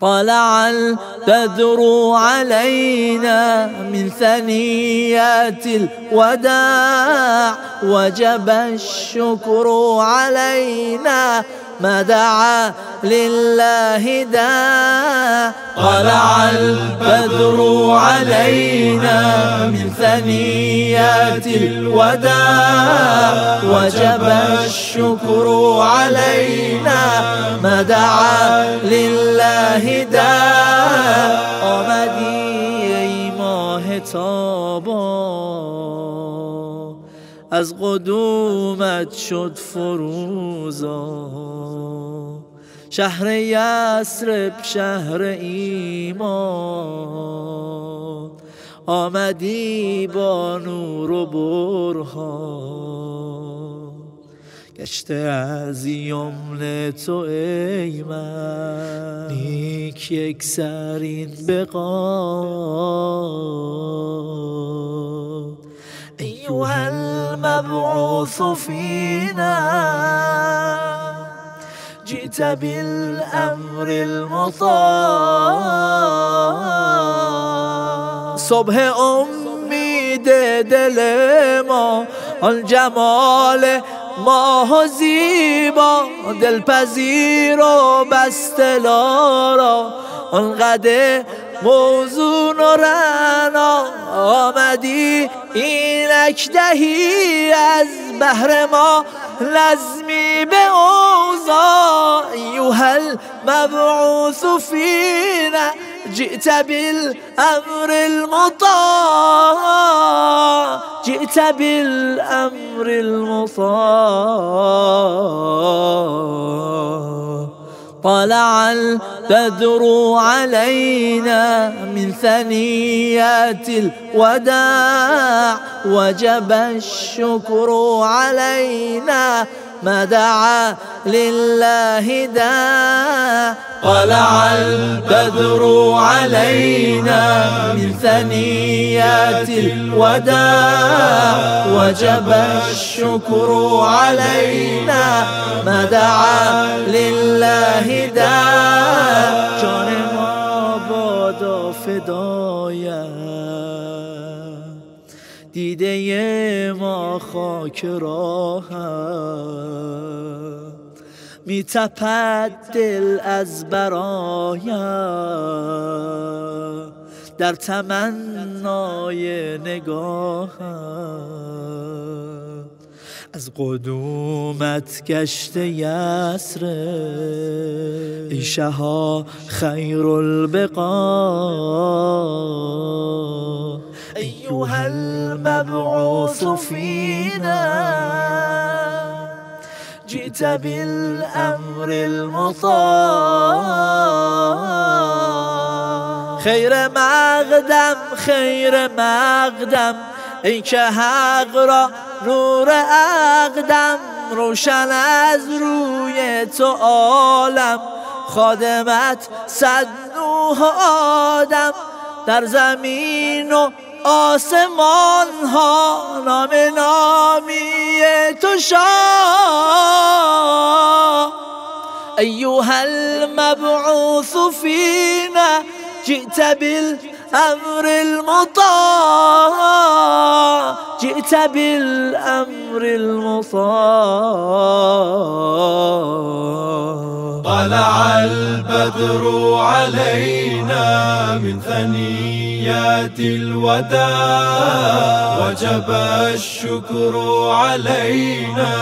طلع البدر علينا من ثنيات الوداع وجب الشكر علينا ما دعا لله داع. طلع البدر علينا من ثنيات الوداع وجب الشكر علينا ما دعا لله داع. آمدی ای ماه تابا از قدومت شد فروزا، شهر یثرب شهر ایمان، آمدی با نور و برهان. گشته از یمن تو ای من نیک یکسرین بقا، ایها المبعوث فینا جئت بالامر المطاع. صبح امید دل ما آن جمال ماه و زیبا، دلپذیر و بستلارا آن قد موزون و رعنا. آمدی اینک دهی از بهر ما نظمی به اوضاع، ایها المبعوث فینا جئت بالامر المطاع، جئت بالامر المطاع. طلع البدر علينا من ثنيات الوداع وجب الشكر علينا ما دعا لله داع. طلع البدر علينا من ثنيات الوداع وجب الشكر علينا ما دعا لله داع. جان ما بادا فدایت، دیده ما خاک راهت، می تپد دل از برایت در تمنای نگاهت. از قدومت گشت یثرب ای شها خیر البقا، ایها المبعوث فینا جئت بالامر المطاع. خیر مقدم خیر مقدم ای که حق را نور اقدم، روشن از روی تو عالم خادمت صد نوح آدم. در زمین و آسمان ها نام نامی تو شاه، ایها المبعوث فینا جئت بالامر المطاع، جئت بالامر المطاع. طلع البدر علينا من ثنيات الوداع وجب الشكر علينا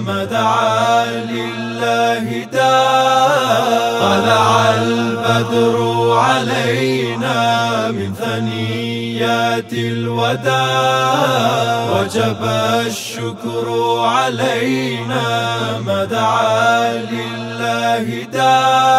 ما دعا لله داع. طلع البدر علينا من ثنيات الوداع وجب الشكر علينا ما دعا لله داع.